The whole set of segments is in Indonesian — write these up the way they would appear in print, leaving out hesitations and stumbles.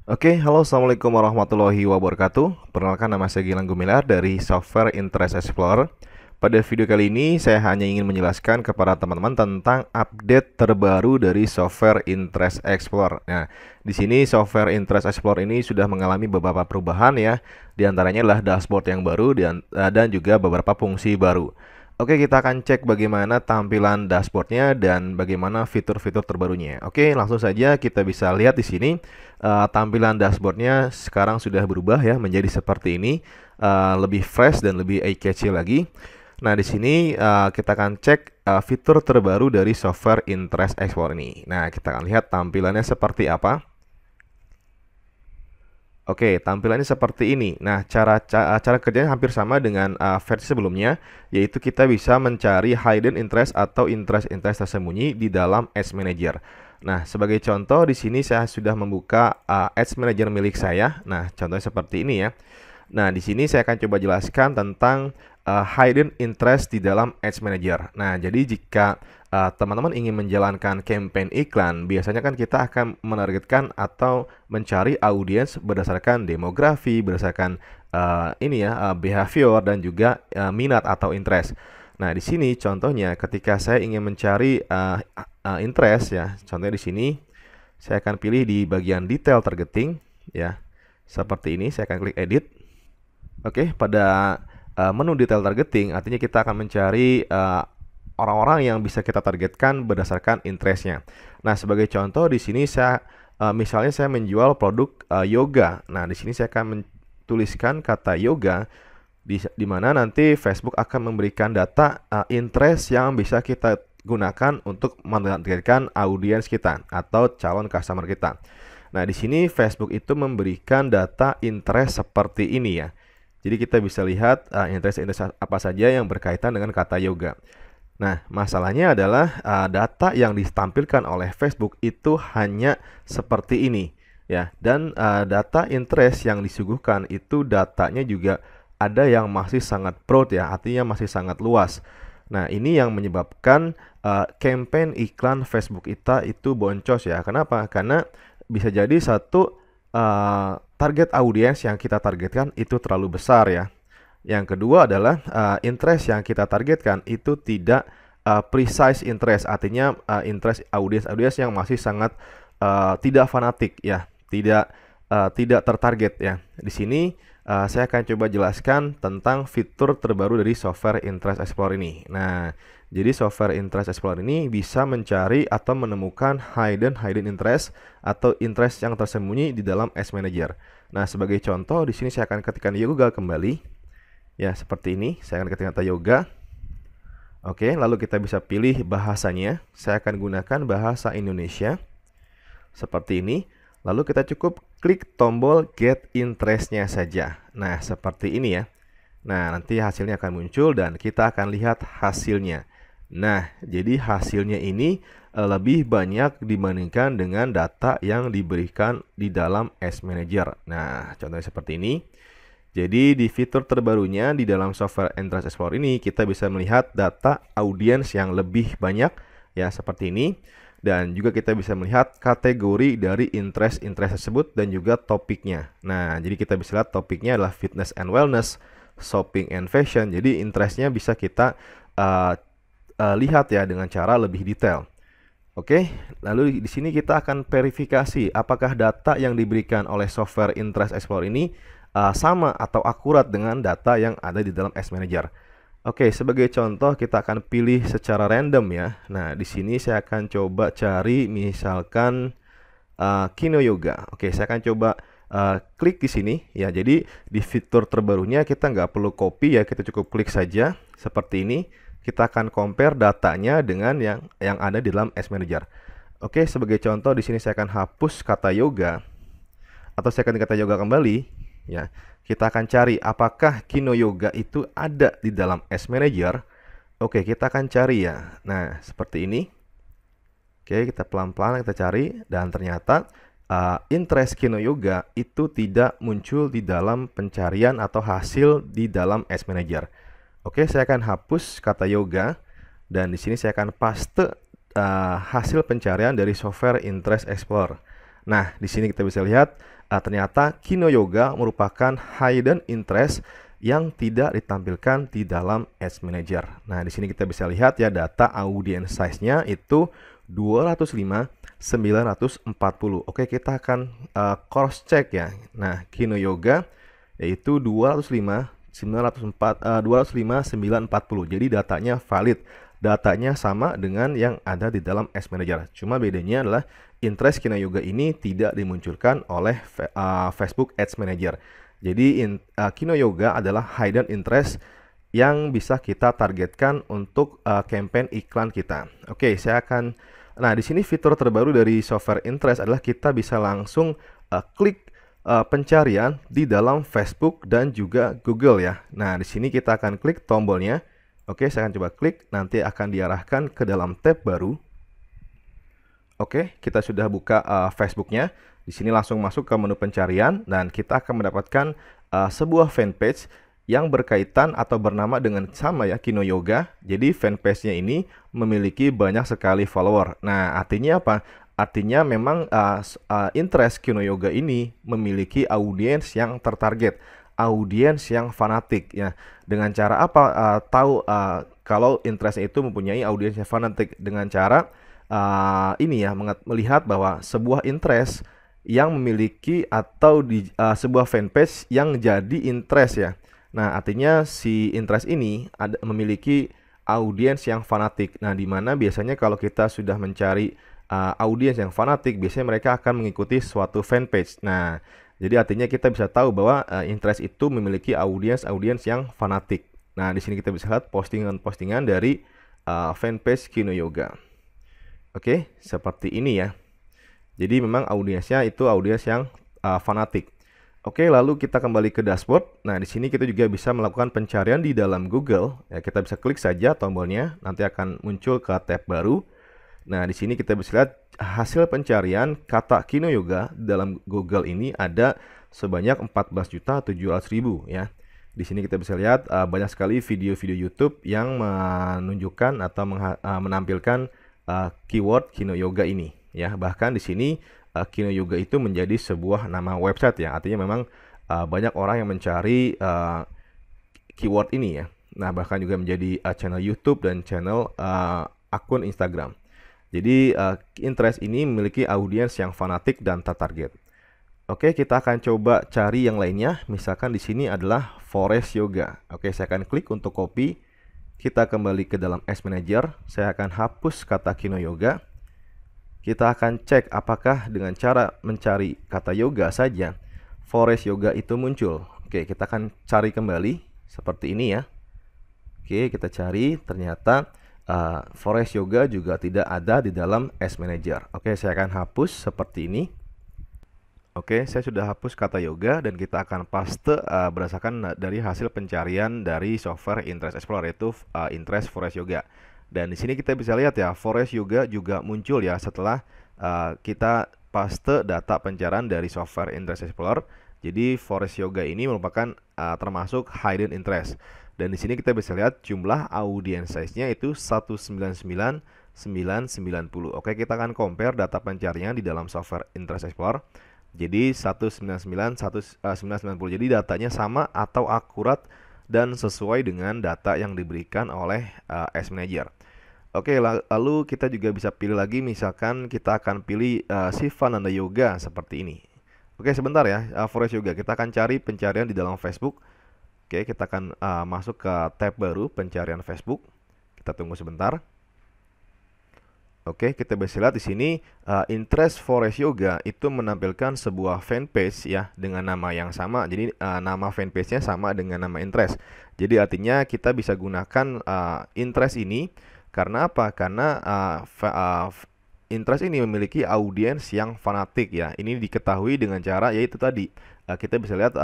Oke, halo assalamualaikum warahmatullahi wabarakatuh. Perkenalkan nama saya Gilang Gumilar dari Software Interest Explorer. Pada video kali ini saya hanya ingin menjelaskan kepada teman-teman tentang update terbaru dari Software Interest Explorer. Nah, di sini Software Interest Explorer ini sudah mengalami beberapa perubahan ya. Di antaranya adalah dashboard yang baru dan juga beberapa fungsi baru. Oke, kita akan cek bagaimana tampilan dashboardnya dan bagaimana fitur-fitur terbarunya. Oke, langsung saja kita bisa lihat di sini tampilan dashboardnya sekarang sudah berubah ya menjadi seperti ini, lebih fresh dan lebih eye-catchy lagi. Nah, di sini kita akan cek fitur terbaru dari Software Interest Explorer ini. Nah, kita akan lihat tampilannya seperti apa. Oke, tampilannya seperti ini. Nah, cara kerjanya hampir sama dengan versi sebelumnya, yaitu kita bisa mencari hidden interest atau interest tersembunyi di dalam Ads Manager. Nah, sebagai contoh di sini saya sudah membuka Ads Manager milik saya. Nah, contohnya seperti ini ya. Nah, di sini saya akan coba jelaskan tentang hidden interest di dalam Ads Manager. Nah, jadi jika teman-teman ingin menjalankan campaign iklan, biasanya kan kita akan menargetkan atau mencari audiens berdasarkan demografi, berdasarkan behavior dan juga minat atau interest. Nah, di sini contohnya ketika saya ingin mencari interest ya, contohnya di sini saya akan pilih di bagian detail targeting ya. Seperti ini, saya akan klik edit. Oke, pada menu detail targeting artinya kita akan mencari orang-orang yang bisa kita targetkan berdasarkan interestnya. Nah, sebagai contoh di sini misalnya saya menjual produk yoga. Nah, di sini saya akan tuliskan kata yoga di mana nanti Facebook akan memberikan data interest yang bisa kita gunakan untuk menargetkan audiens kita atau calon customer kita. Nah, di sini Facebook itu memberikan data interest seperti ini ya. Jadi kita bisa lihat interest apa saja yang berkaitan dengan kata yoga. Nah, masalahnya adalah data yang ditampilkan oleh Facebook itu hanya seperti ini ya. Dan data interest yang disuguhkan itu datanya juga ada yang masih sangat broad ya, artinya masih sangat luas. Nah, ini yang menyebabkan campaign iklan Facebook kita itu boncos ya. Kenapa? Karena bisa jadi satu target audiens yang kita targetkan itu terlalu besar ya. Yang kedua adalah interest yang kita targetkan itu tidak precise interest, artinya interest audiens yang masih sangat tidak fanatik ya, tidak tertarget ya. Di sini saya akan coba jelaskan tentang fitur terbaru dari Software Interest Explorer ini. Nah, jadi Software Interest Explorer ini bisa mencari atau menemukan hidden interest atau interest yang tersembunyi di dalam Ads Manager. Nah, sebagai contoh di sini saya akan ketikkan yoga kembali. Ya, seperti ini. Saya akan ketikkan kata yoga. Oke, lalu kita bisa pilih bahasanya. Saya akan gunakan bahasa Indonesia. Seperti ini. Lalu kita cukup klik tombol get interest-nya saja. Nah, seperti ini ya. Nah, nanti hasilnya akan muncul dan kita akan lihat hasilnya. Nah, jadi hasilnya ini lebih banyak dibandingkan dengan data yang diberikan di dalam Ads Manager. Nah, contohnya seperti ini. Jadi di fitur terbarunya di dalam Software Interest Explorer ini kita bisa melihat data audiens yang lebih banyak ya seperti ini. Dan juga kita bisa melihat kategori dari interest tersebut dan juga topiknya. Nah, jadi kita bisa lihat topiknya adalah fitness and wellness, shopping and fashion. Jadi interestnya bisa kita lihat ya dengan cara lebih detail. Oke, lalu di sini kita akan verifikasi apakah data yang diberikan oleh Software Interest Explorer ini sama atau akurat dengan data yang ada di dalam Ads Manager. Oke, sebagai contoh kita akan pilih secara random ya. Nah, di sini saya akan coba cari misalkan Kino Yoga. Oke, saya akan coba klik di sini ya. Jadi di fitur terbarunya kita nggak perlu copy ya, kita cukup klik saja seperti ini. Kita akan compare datanya dengan yang ada di dalam Ads Manager. Oke, sebagai contoh di sini saya akan hapus kata yoga atau saya akan kata yoga kembali ya. Kita akan cari apakah Kino Yoga itu ada di dalam Ads Manager. Oke, kita akan cari ya. Nah, seperti ini. Oke, kita pelan-pelan kita cari dan ternyata interest Kino Yoga itu tidak muncul di dalam pencarian atau hasil di dalam Ads Manager. Oke, saya akan hapus kata yoga dan di sini saya akan paste hasil pencarian dari Software Interest Explorer. Nah, di sini kita bisa lihat ternyata Kino Yoga merupakan hidden interest yang tidak ditampilkan di dalam Ads Manager. Nah, di sini kita bisa lihat ya data audience size-nya itu 205 940. Oke, kita akan cross check ya. Nah, Kino Yoga yaitu 205 940. Jadi datanya valid. Datanya sama dengan yang ada di dalam Ads Manager. Cuma bedanya adalah interest Kino Yoga ini tidak dimunculkan oleh Facebook Ads Manager. Jadi Kino Yoga adalah hidden interest yang bisa kita targetkan untuk campaign iklan kita. Oke, Nah, di sini fitur terbaru dari software interest adalah kita bisa langsung klik pencarian di dalam Facebook dan juga Google ya. Nah, di sini kita akan klik tombolnya. Oke, saya akan coba klik, nanti akan diarahkan ke dalam tab baru. Oke, kita sudah buka Facebooknya. Di sini langsung masuk ke menu pencarian dan kita akan mendapatkan sebuah fanpage yang berkaitan atau bernama dengan sama ya, Kino Yoga. Jadi fanpage-nya ini memiliki banyak sekali follower. Nah, artinya apa? Artinya memang interest Kino Yoga ini memiliki audiens yang tertarget, audiens yang fanatik ya. Dengan cara apa? Tahu kalau interest itu mempunyai audiens yang fanatik dengan cara ini ya, melihat bahwa sebuah interest yang memiliki atau di sebuah fanpage yang jadi interest ya. Nah, artinya si interest ini memiliki audiens yang fanatik. Nah, di mana biasanya kalau kita sudah mencari audiens yang fanatik, biasanya mereka akan mengikuti suatu fanpage. Nah, jadi artinya kita bisa tahu bahwa interest itu memiliki audiens yang fanatik. Nah, di sini kita bisa lihat postingan-postingan dari fanpage Kino Yoga. Oke, seperti ini ya. Jadi memang audiensnya itu audiens yang fanatik. Oke, lalu kita kembali ke dashboard. Nah, di sini kita juga bisa melakukan pencarian di dalam Google. Ya, kita bisa klik saja tombolnya, nanti akan muncul ke tab baru. Nah, di sini kita bisa lihat hasil pencarian kata Kino Yoga dalam Google ini ada sebanyak 14.700.000 ya. Di sini kita bisa lihat banyak sekali video-video YouTube yang menunjukkan atau menampilkan keyword Kino Yoga ini ya. Bahkan di sini Kino Yoga itu menjadi sebuah nama website ya. Artinya memang banyak orang yang mencari keyword ini ya. Nah, bahkan juga menjadi channel YouTube dan channel akun Instagram. Jadi interest ini memiliki audiens yang fanatik dan tertarget. Oke, kita akan coba cari yang lainnya. Misalkan di sini adalah Forest Yoga. Oke, saya akan klik untuk copy. Kita kembali ke dalam Ads Manager. Saya akan hapus kata Kino Yoga. Kita akan cek apakah dengan cara mencari kata yoga saja Forest Yoga itu muncul. Oke, kita akan cari kembali seperti ini ya. Oke, kita cari, ternyata Forest Yoga juga tidak ada di dalam Ads Manager. Oke, saya akan hapus seperti ini. Oke, saya sudah hapus kata yoga dan kita akan paste berdasarkan dari hasil pencarian dari software Interest Explorer, yaitu Interest Forest Yoga. Dan di sini kita bisa lihat ya, Forest Yoga juga muncul ya setelah kita paste data pencarian dari software Interest Explorer. Jadi Forest Yoga ini merupakan termasuk hidden interest. Dan di sini kita bisa lihat jumlah audience size-nya itu 199.990. Oke, kita akan compare data pencarian di dalam software Interest Explorer. Jadi 199.990. Jadi datanya sama atau akurat dan sesuai dengan data yang diberikan oleh Ads Manager. Oke, lalu kita juga bisa pilih lagi, misalkan kita akan pilih Sivananda Yoga seperti ini. Oke, sebentar ya, Forest Yoga. Kita akan cari pencarian di dalam Facebook. Oke, kita akan masuk ke tab baru, pencarian Facebook. Kita tunggu sebentar. Oke, kita bisa lihat di sini Interest Forest Yoga itu menampilkan sebuah fanpage ya dengan nama yang sama. Jadi nama fanpage-nya sama dengan nama Interest. Jadi artinya kita bisa gunakan Interest ini karena apa? Karena Interest ini memiliki audiens yang fanatik ya. Ini diketahui dengan cara yaitu tadi kita bisa lihat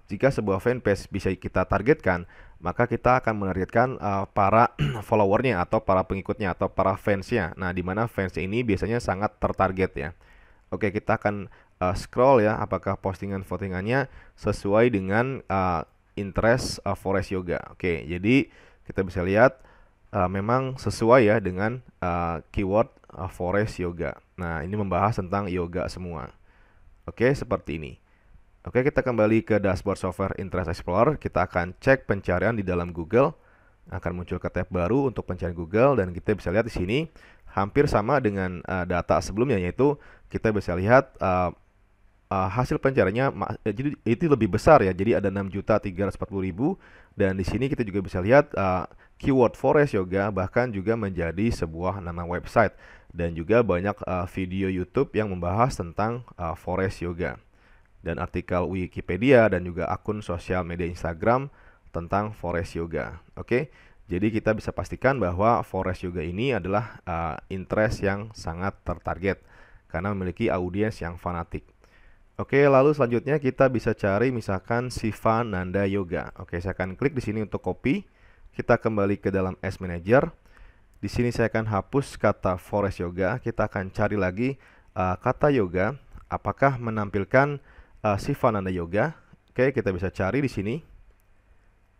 jika sebuah fanpage bisa kita targetkan, maka kita akan menargetkan para followernya atau para pengikutnya atau para fansnya. Nah, di mana fans ini biasanya sangat tertarget ya. Oke, kita akan scroll ya, apakah postingan-postingannya sesuai dengan interest Forest Yoga. Oke, jadi kita bisa lihat memang sesuai ya dengan keyword Forest Yoga. Nah, ini membahas tentang yoga semua. Oke, seperti ini. Oke, kita kembali ke dashboard software Interest Explorer. Kita akan cek pencarian di dalam Google. Akan muncul ke tab baru untuk pencarian Google, dan kita bisa lihat di sini hampir sama dengan data sebelumnya, yaitu kita bisa lihat hasil pencariannya jadi itu lebih besar ya. Jadi ada 6.340.000, dan di sini kita juga bisa lihat keyword Forest Yoga bahkan juga menjadi sebuah nama website, dan juga banyak video YouTube yang membahas tentang Forest Yoga, dan artikel Wikipedia, dan juga akun sosial media Instagram tentang Forest Yoga. Oke, jadi kita bisa pastikan bahwa Forest Yoga ini adalah interest yang sangat tertarget karena memiliki audiens yang fanatik. Oke, lalu selanjutnya kita bisa cari misalkan Sivananda Yoga. Oke, saya akan klik di sini untuk copy. Kita kembali ke dalam Ads Manager. Di sini saya akan hapus kata Forest Yoga. Kita akan cari lagi kata yoga. Apakah menampilkan Sivananda Yoga? Oke, kita bisa cari di sini.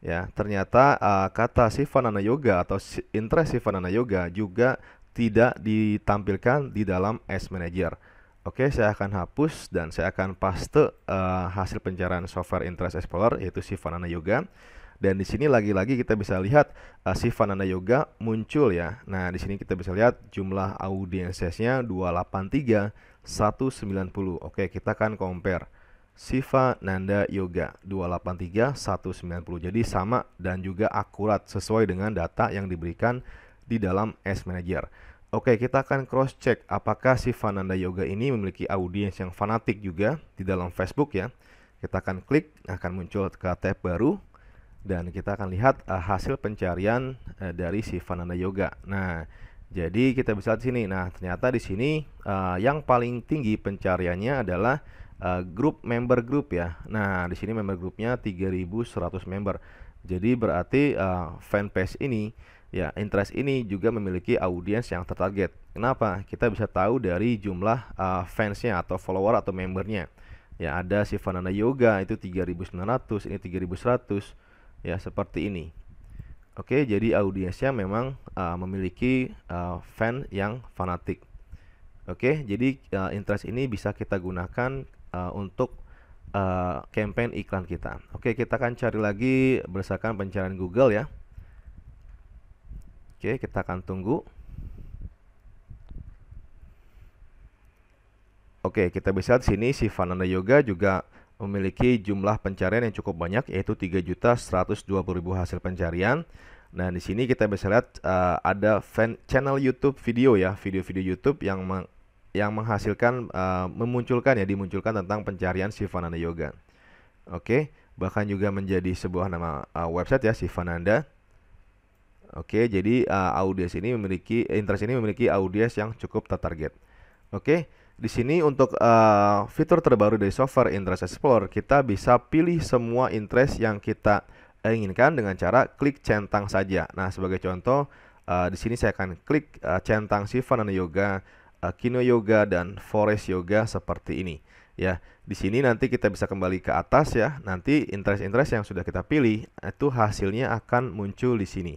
Ya, ternyata kata Sivananda Yoga atau interest Sivananda Yoga juga tidak ditampilkan di dalam Ads Manager. Oke, saya akan hapus dan saya akan paste hasil pencarian software Interest Explorer, yaitu Sivananda Yoga. Dan di sini lagi-lagi kita bisa lihat Sivananda Yoga muncul ya. Nah, di sini kita bisa lihat jumlah audiensnya 283 190. Oke, kita akan compare Sivananda Yoga 283 190. Jadi sama dan juga akurat sesuai dengan data yang diberikan di dalam Ads Manager. Oke, kita akan cross check apakah Sivananda Yoga ini memiliki audiens yang fanatik juga di dalam Facebook ya. Kita akan klik, akan muncul ke tab baru, dan kita akan lihat hasil pencarian dari Sivananda Yoga. Nah, jadi kita bisa lihat di sini. Nah, ternyata di sini yang paling tinggi pencariannya adalah grup member group ya. Nah, di sini member grupnya 3.100 member. Jadi berarti fanpage ini ya, interest ini juga memiliki audiens yang tertarget. Kenapa? Kita bisa tahu dari jumlah fansnya atau follower atau membernya. Ya, ada Sivananda Yoga itu 3.900, ini 3.100. Ya, seperti ini. Oke, jadi audiensnya memang memiliki fan yang fanatik. Oke, jadi interest ini bisa kita gunakan untuk campaign iklan kita. Oke, kita akan cari lagi berdasarkan pencarian Google ya. Oke, kita akan tunggu. Oke, kita bisa lihat sini Sivananda Yoga juga memiliki jumlah pencarian yang cukup banyak, yaitu 3.120.000 hasil pencarian. Nah, di sini kita bisa lihat ada channel YouTube video ya, video-video YouTube yang menghasilkan dimunculkan tentang pencarian Sivananda Yoga. Oke, bahkan juga menjadi sebuah nama website ya, Sivananda. Oke, jadi interest ini memiliki audiens yang cukup tertarget. Oke, di sini untuk fitur terbaru dari software Interest Explorer, kita bisa pilih semua interest yang kita inginkan dengan cara klik centang saja. Nah, sebagai contoh, di sini saya akan klik centang Sivananda Yoga, Kino Yoga, dan Forest Yoga seperti ini. Ya, di sini nanti kita bisa kembali ke atas ya. Nanti interest-interest yang sudah kita pilih itu hasilnya akan muncul di sini.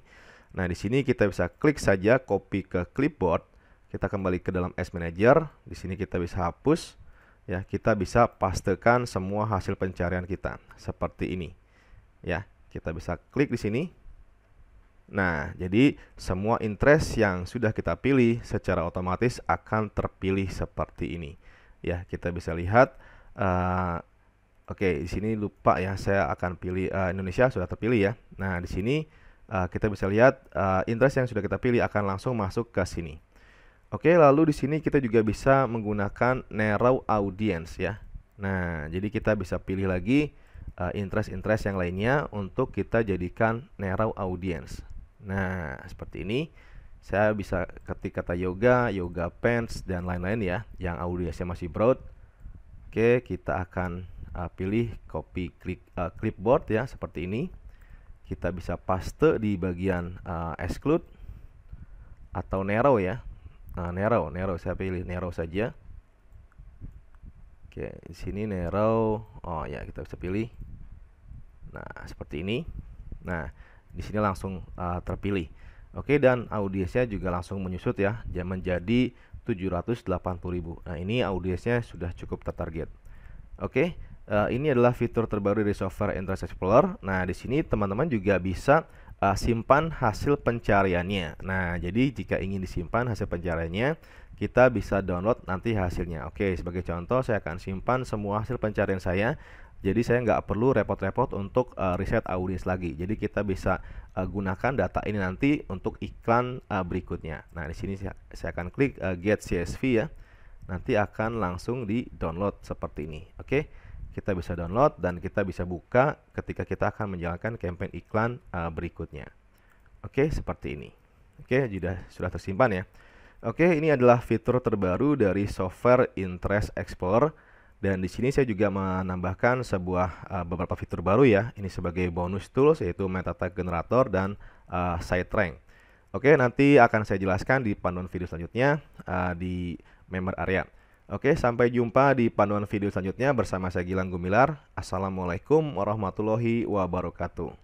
Nah, di sini kita bisa klik saja copy ke clipboard. Kita kembali ke dalam Ads Manager. Di sini kita bisa hapus. Ya, kita bisa pastekan semua hasil pencarian kita seperti ini. Ya, kita bisa klik di sini. Nah, jadi semua interest yang sudah kita pilih secara otomatis akan terpilih seperti ini. Ya, kita bisa lihat. Oke, di sini lupa ya, saya akan pilih Indonesia sudah terpilih ya. Nah, di sini kita bisa lihat interest yang sudah kita pilih akan langsung masuk ke sini. Oke, lalu di sini kita juga bisa menggunakan narrow audience ya. Nah, jadi kita bisa pilih lagi interest-interest yang lainnya untuk kita jadikan narrow audience. Nah, seperti ini. Saya bisa ketik kata yoga, yoga pants, dan lain-lain ya, yang audiensnya masih broad. Oke, kita akan pilih copy clipboard ya, seperti ini. Kita bisa paste di bagian exclude atau narrow ya. Nah, narrow saya pilih narrow saja. Oke, di sini narrow. Oh ya, kita bisa pilih. Nah, seperti ini. Nah, di sini langsung terpilih. Oke, dan audiensnya juga langsung menyusut ya, menjadi 780.000. Nah, ini audiensnya sudah cukup tertarget. Oke, ini adalah fitur terbaru dari software Interest Explorer. Nah, di sini teman-teman juga bisa simpan hasil pencariannya. Nah, jadi jika ingin disimpan hasil pencariannya, kita bisa download nanti hasilnya. Oke, sebagai contoh saya akan simpan semua hasil pencarian saya. Jadi saya nggak perlu repot-repot untuk riset audiens lagi. Jadi kita bisa gunakan data ini nanti untuk iklan berikutnya. Nah, di sini saya akan klik Get CSV ya. Nanti akan langsung di download seperti ini. Oke, kita bisa download dan kita bisa buka ketika kita akan menjalankan campaign iklan berikutnya. Oke, seperti ini. Oke, sudah tersimpan ya. Oke, ini adalah fitur terbaru dari software Interest Explorer. Dan di sini saya juga menambahkan beberapa fitur baru ya. Ini sebagai bonus tools, yaitu meta tag generator dan siderank. Oke, nanti akan saya jelaskan di panduan video selanjutnya di member area. Oke, sampai jumpa di panduan video selanjutnya bersama saya Gilang Gumilar. Assalamualaikum warahmatullahi wabarakatuh.